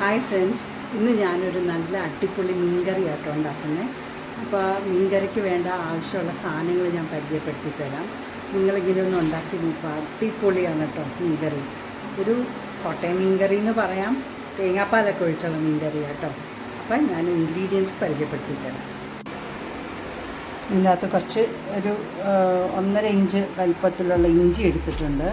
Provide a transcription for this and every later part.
Hi friends, ഇന്ന് ഞാനൊരു നല്ല അടിപൊളി മീൻകറി ആട്ടോ ഉണ്ടാക്കുന്നത്. അപ്പോൾ മീൻകറിക്ക് വേണ്ട ആവശ്യമുള്ള സാധനങ്ങൾ ഞാൻ പരിചയപ്പെടുത്തി തരാം. നിങ്ങളിങ്ങനെ ഒന്ന് ഉണ്ടാക്കി നോക്കുക. അടിപൊളിയാണ് കേട്ടോ മീൻകറി. ഒരു കോട്ടയം മീൻകറി എന്ന് പറയാം, തേങ്ങാപ്പാലൊക്കെ ഒഴിച്ചുള്ള മീൻകറി കേട്ടോ. അപ്പം ഞാൻ ഇൻഗ്രീഡിയൻസ് പരിചയപ്പെടുത്തി തരാം. ഇതിനകത്ത് കുറച്ച് ഒരു 1.5 ഇഞ്ച് വലിപ്പത്തിലുള്ള ഇഞ്ചി എടുത്തിട്ടുണ്ട്.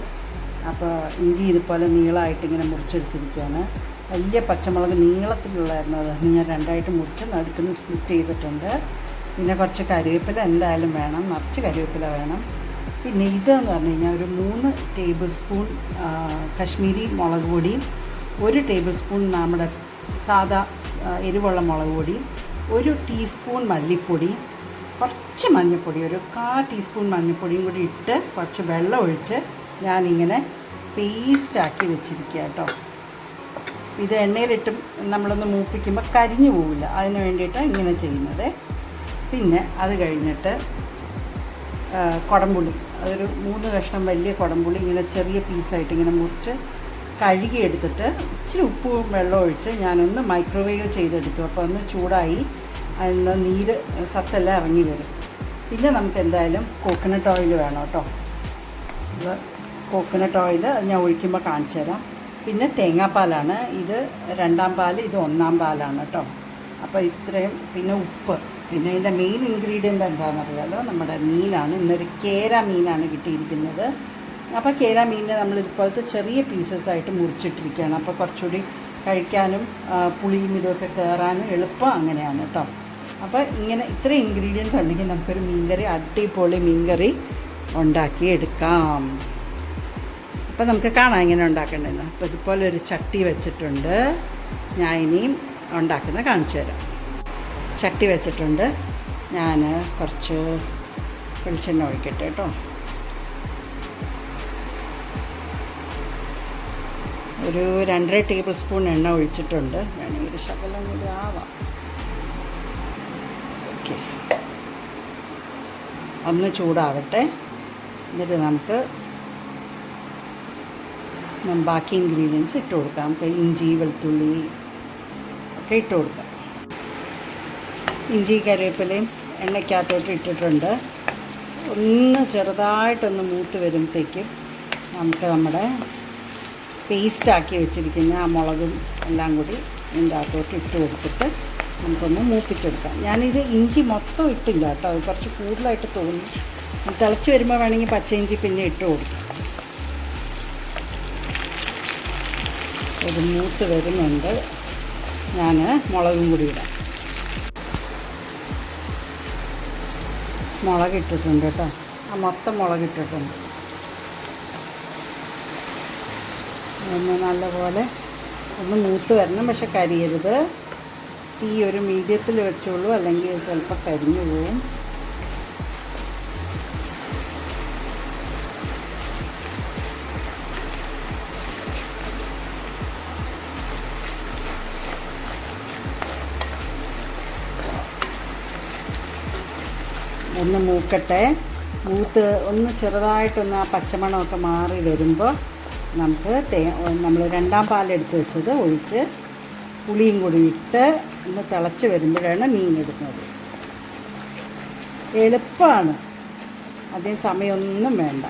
അപ്പോൾ ഇഞ്ചി ഇതുപോലെ നീളമായിട്ട് ഇങ്ങനെ മുറിച്ചെടുത്തിരിക്കുകയാണ്. വലിയ പച്ചമുളക് നീളത്തിലുള്ളായിരുന്നു, അതാണ് ഞാൻ രണ്ടായിട്ട് മുറിച്ച് നടുക്കുന്ന സ്പ്ലിറ്റ് ചെയ്തിട്ടുണ്ട്. പിന്നെ കുറച്ച് കരിവേപ്പില എന്തായാലും വേണം, നിറച്ച് കരിവേപ്പില വേണം. പിന്നെ ഇതെന്ന് പറഞ്ഞു കഴിഞ്ഞാൽ ഒരു 3 ടേബിൾ സ്പൂൺ കശ്മീരി മുളക് പൊടിയും 1 ടേബിൾ സ്പൂൺ നമ്മുടെ സാദാ എരിവുള്ള മുളക് പൊടിയും 1 ടീസ്പൂൺ മല്ലിപ്പൊടി, കുറച്ച് മഞ്ഞൾപ്പൊടി, ഒരു 1/4 ടീസ്പൂൺ മഞ്ഞൾപ്പൊടിയും കൂടി ഇട്ട് കുറച്ച് വെള്ളം ഒഴിച്ച് ഞാനിങ്ങനെ പേസ്റ്റാക്കി വെച്ചിരിക്കുക കേട്ടോ. ഇത് എണ്ണയിലിട്ട് നമ്മളൊന്ന് മൂപ്പിക്കുമ്പോൾ കരിഞ്ഞു പോവില്ല, അതിന് വേണ്ടിയിട്ട് ഇങ്ങനെ ചെയ്യുന്നത്. പിന്നെ അത് കഴിഞ്ഞിട്ട് കുടംപുളി, അതൊരു 3 കഷ്ണം വലിയ കുടംപുളി ഇങ്ങനെ ചെറിയ പീസായിട്ട് ഇങ്ങനെ മുറിച്ച് കഴുകിയെടുത്തിട്ട് ഇച്ചിരി ഉപ്പും വെള്ളം ഒഴിച്ച് ഞാനൊന്ന് മൈക്രോവേവ് ചെയ്തെടുത്തു. അപ്പോൾ ഒന്ന് ചൂടായി അതിന് നീര് സത്തെല്ലാം ഇറങ്ങി വരും. പിന്നെ നമുക്ക് എന്തായാലും കോക്കനട്ട് ഓയിൽ വേണം കേട്ടോ. ഇത് കോക്കനട്ട് ഓയിൽ ഞാൻ ഒഴിക്കുമ്പോൾ കാണിച്ചു തരാം. പിന്നെ തേങ്ങാപ്പാലാണ്, ഇത് 2ാം പാൽ, ഇത് 1ാം പാലാണ് കേട്ടോ. അപ്പോൾ ഇത്രയും. പിന്നെ ഉപ്പ്. പിന്നെ ഇതിൻ്റെ മെയിൻ ഇൻഗ്രീഡിയൻ്റ് എന്താണെന്നറിയാമല്ലോ, നമ്മുടെ മീനാണ്. ഇന്നൊരു കേര മീനാണ് കിട്ടിയിരിക്കുന്നത്. അപ്പോൾ കേര മീനിനെ നമ്മൾ ഇതുപോലത്തെ ചെറിയ പീസസായിട്ട് മുറിച്ചിട്ടിരിക്കുകയാണ്. അപ്പോൾ കുറച്ചുകൂടി കഴിക്കാനും പുളിയും ഇതൊക്കെ കയറാനും എളുപ്പം അങ്ങനെയാണ് കേട്ടോ. അപ്പോൾ ഇങ്ങനെ ഇത്ര ഇൻഗ്രീഡിയൻസ് ഉണ്ടെങ്കിൽ നമുക്കൊരു മീൻകറി, അടിപൊളി മീൻകറി ഉണ്ടാക്കിയെടുക്കാം. അപ്പോൾ നമുക്ക് കാണാം എങ്ങനെ ഉണ്ടാക്കേണ്ടതെന്ന്. അപ്പോൾ ഇതുപോലെ ഒരു ചട്ടി വെച്ചിട്ടുണ്ട്. ഞാൻ ഇനിയും ഉണ്ടാക്കുന്ന കാണിച്ചു തരാം. ചട്ടി വെച്ചിട്ടുണ്ട്. ഞാൻ കുറച്ച് വെളിച്ചെണ്ണ ഒഴിക്കട്ടെ കേട്ടോ. ഒരു 2.5 ടേബിൾ സ്പൂൺ എണ്ണ ഒഴിച്ചിട്ടുണ്ട്. വേണമെങ്കിൽ ഒരു ശകലം കൂടി ആവാം. ഓക്കെ, ഒന്ന് ചൂടാവട്ടെ. എന്നിട്ട് നമുക്ക് ബാക്കി ഇൻഗ്രീഡിയൻസ് ഇട്ട് കൊടുക്കാം. നമുക്ക് ഇഞ്ചി വെളുത്തുള്ളി ഒക്കെ ഇട്ട് കൊടുക്കാം. ഇഞ്ചി കരിവേപ്പിലയും എണ്ണയ്ക്കകത്തോട്ട് ഇട്ടിട്ടുണ്ട്. ഒന്ന് ചെറുതായിട്ടൊന്ന് മൂത്ത് വരുമ്പോഴത്തേക്കും നമുക്ക് നമ്മുടെ പേസ്റ്റാക്കി വെച്ചിരിക്കുന്ന ആ മുളകും എല്ലാം കൂടി ഇതിൻ്റെ അകത്തോട്ട് ഇട്ട് കൊടുത്തിട്ട് നമുക്കൊന്ന് മൂപ്പിച്ചെടുക്കാം. ഞാനിത് ഇഞ്ചി മൊത്തം ഇട്ടില്ല കേട്ടോ, അത് കുറച്ച് കൂടുതലായിട്ട് തോന്നി. തിളച്ച് വരുമ്പോൾ വേണമെങ്കിൽ പച്ച ഇഞ്ചി പിന്നെ ഇട്ട് കൊടുക്കാം. ഒരു മൂത്ത് വരുന്നുണ്ട്. ഞാൻ മുളകും കൂടി ഇടാം. മുളകിട്ടിട്ടുണ്ട് കേട്ടോ, മൊത്തം മുളകിട്ടിട്ടുണ്ട്. ഒന്ന് നല്ലപോലെ ഒന്ന് മൂത്ത് വരണം, പക്ഷെ കരിയരുത്. തീ ഒരു മീഡിയത്തിൽ വെച്ചോളൂ, അല്ലെങ്കിൽ ചിലപ്പോൾ കരിഞ്ഞു പോവും. ഒന്ന് മൂക്കട്ടെ. മൂത്ത് ഒന്ന് ചെറുതായിട്ടൊന്ന് ആ പച്ചമണമൊക്കെ മാറി വരുമ്പോൾ നമുക്ക് നമ്മൾ 2ാം പാലെടുത്ത് വെച്ചത് ഒഴിച്ച് പുളിയും കൂടി ഇട്ട് ഒന്ന് തിളച്ച് വരുമ്പോഴാണ് മീൻ ഇടുന്നത്. എളുപ്പമാണ്, അതേ സമയമൊന്നും വേണ്ട.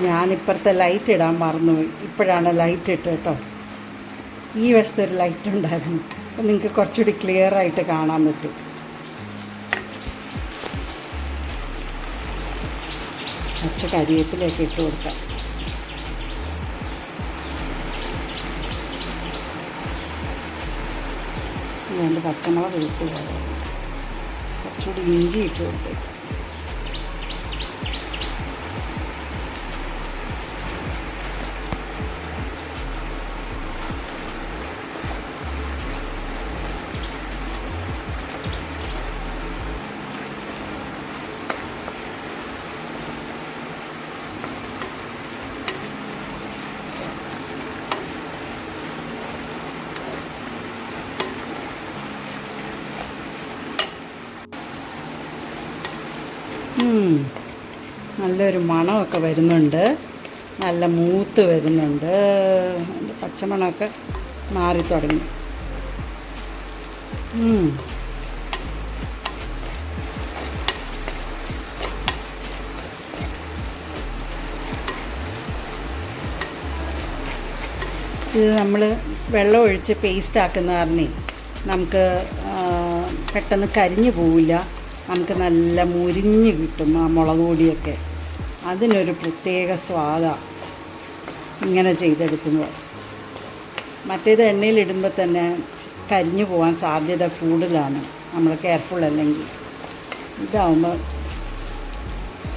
ഞാനിപ്പുറത്തെ ലൈറ്റ് ഇടാൻ മറന്നുപോയി, ഇപ്പോഴാണ് ലൈറ്റ് ഇട്ട് കേട്ടോ. ഈ വശത്തൊരു ലൈറ്റ് ഉണ്ടായിരുന്നു, അപ്പം നിങ്ങൾക്ക് കുറച്ചുകൂടി ക്ലിയറായിട്ട് കാണാൻ പറ്റും. കുറച്ച് കരിവേപ്പിലൊക്കെ ഇട്ട് കൊടുക്കാം. രണ്ട് പച്ചമുളക് ഇട്ട് കൊടുക്കാം. കുറച്ചുകൂടി ഇഞ്ചി ഇട്ട് കൊടുത്തേക്കാം. നല്ലൊരു മണമൊക്കെ വരുന്നുണ്ട്. നല്ല മൂത്ത് വരുന്നുണ്ട്. അതിൻ്റെ പച്ചമണമൊക്കെ മാറി തുടങ്ങി. ഇത് നമ്മൾ വെള്ളം ഒഴിച്ച് പേസ്റ്റ് ആക്കുന്ന കാരണേ നമുക്ക് പെട്ടെന്ന് കരിഞ്ഞു പോവില്ല. നമുക്ക് നല്ല മുരിഞ്ഞ് കിട്ടും ആ മുളക് പൊടിയൊക്കെ. അതിനൊരു പ്രത്യേക സ്വാദാണ് ഇങ്ങനെ ചെയ്തെടുക്കുമ്പോൾ. മറ്റേത് എണ്ണയിലിടുമ്പോൾ തന്നെ കരിഞ്ഞു പോകാൻ സാധ്യത കൂടുതലാണ് നമ്മൾ കെയർഫുൾ അല്ലെങ്കിൽ. ഇതാവുമ്പോൾ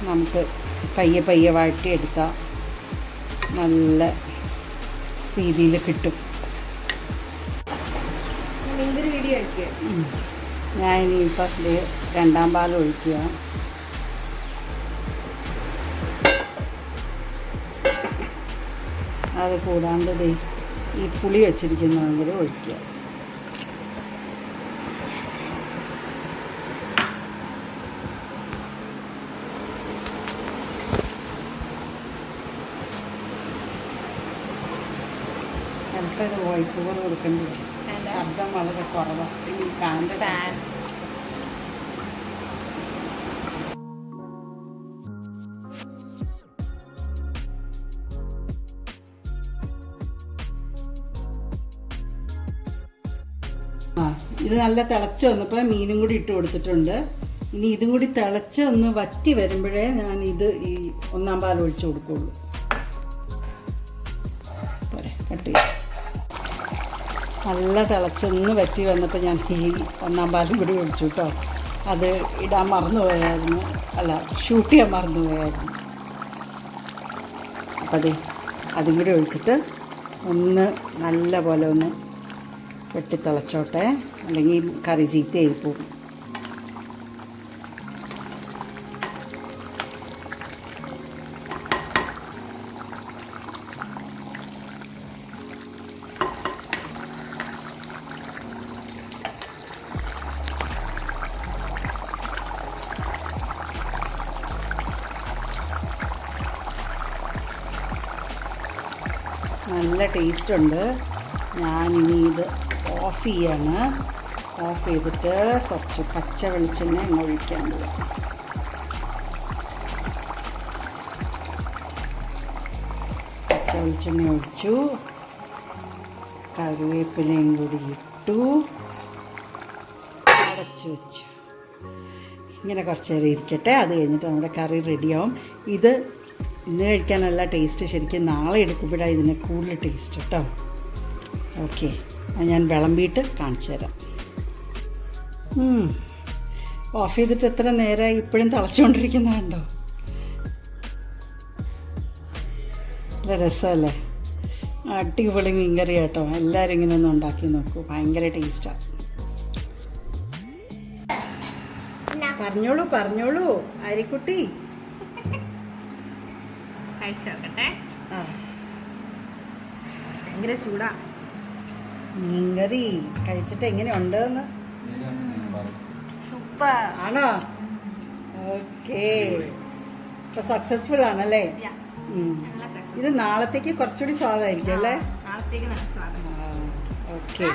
നമുക്ക് പയ്യെ പയ്യെ വഴറ്റിയെടുത്താൽ നല്ല രീതിയിൽ കിട്ടും. ഞാൻ ഇനിയിപ്പോൾ രണ്ടാം പാൽ ഒഴിക്കുക. അത് കൂടാണ്ട് ഈ പുളി വെച്ചിരിക്കുന്നതെങ്കിൽ ഒഴിക്കുക. ചിലപ്പോൾ ഇത് വോയിസ് ഓവർ കൊടുക്കേണ്ടി വരും. ശബ്ദം വളരെ കുറവാണ്. ഈ ഫാൻ്റെ ഇത് നല്ല തിളച്ച് വന്നപ്പോൾ മീനും കൂടി ഇട്ട് കൊടുത്തിട്ടുണ്ട്. ഇനി ഇതും കൂടി തിളച്ച് ഒന്ന് വറ്റി വരുമ്പോഴേ ഞാൻ ഈ ഒന്നാം പാൽ ഒഴിച്ച് കൊടുക്കുള്ളൂ. പോരെ, കട്ട് ചെയ്യും. നല്ല തിളച്ചൊന്ന് വറ്റി വന്നപ്പോൾ ഞാൻ ഈ ഒന്നാം പാലും കൂടി ഒഴിച്ചു കേട്ടോ. അത് ഇടാൻ മറന്നുപോയായിരുന്നു, ഷൂട്ട് ചെയ്യാൻ മറന്നുപോയായിരുന്നു. അപ്പോൾ അതും കൂടി ഒഴിച്ചിട്ട് ഒന്ന് നല്ല പോലെ ഒന്ന് വെട്ടിത്തിളച്ചോട്ടെ, അല്ലെങ്കിൽ കറി ചീത്തയായി പോകും. നല്ല ടേസ്റ്റുണ്ട്. ഞാനിനി ഇത് ഓഫ് ചെയ്യാണ്. ഓഫ് ചെയ്തിട്ട് കുറച്ച് പച്ച വെളിച്ചെണ്ണ ഒഴിക്കാൻ പോവാം. പച്ച വെളിച്ചെണ്ണ ഒഴിച്ചു, കറിവേപ്പിലയും കൂടി ഇട്ടു, അടച്ചു വെച്ചു. ഇങ്ങനെ കുറച്ച് നേരം ഇരിക്കട്ടെ. അത് കഴിഞ്ഞിട്ട് നമ്മുടെ കറി റെഡിയാവും. ഇത് ഇന്ന് കഴിക്കാൻ നല്ല ടേസ്റ്റ്. ശരിക്കും നാളെ എടുക്കുമ്പോഴാണ് ഇതിന് കൂടുതൽ ടേസ്റ്റ് കേട്ടോ. ഓക്കെ, ഞാൻ വിളമ്പിയിട്ട് കാണിച്ചു തരാം. ഓഫ് ചെയ്തിട്ട് എത്ര നേരമായി, ഇപ്പോഴും തിളച്ചുകൊണ്ടിരിക്കുന്നതുണ്ടോ? നല്ല രസമല്ലേ? അടിപൊളി മീൻകറി കേട്ടോ. എല്ലാവരും ഇങ്ങനെ ഒന്ന് ഉണ്ടാക്കി നോക്കൂ, ഭയങ്കര ടേസ്റ്റാണ്. പറഞ്ഞോളൂ അരിക്കുട്ടി. ഭയങ്കര ചൂടാ മീൻകറി. കഴിച്ചിട്ട് എങ്ങനെയുണ്ടെന്ന്? സൂപ്പർ ആണോ? ഓക്കെ, ഇപ്പൊ സക്സസ്ഫുൾ ആണല്ലേ? ഇത് നാളത്തേക്ക് കുറച്ചുകൂടി സ്വാദായിരിക്കും അല്ലേ? നാളത്തേക്ക് നല്ല സ്വാദം. ഓക്കെ.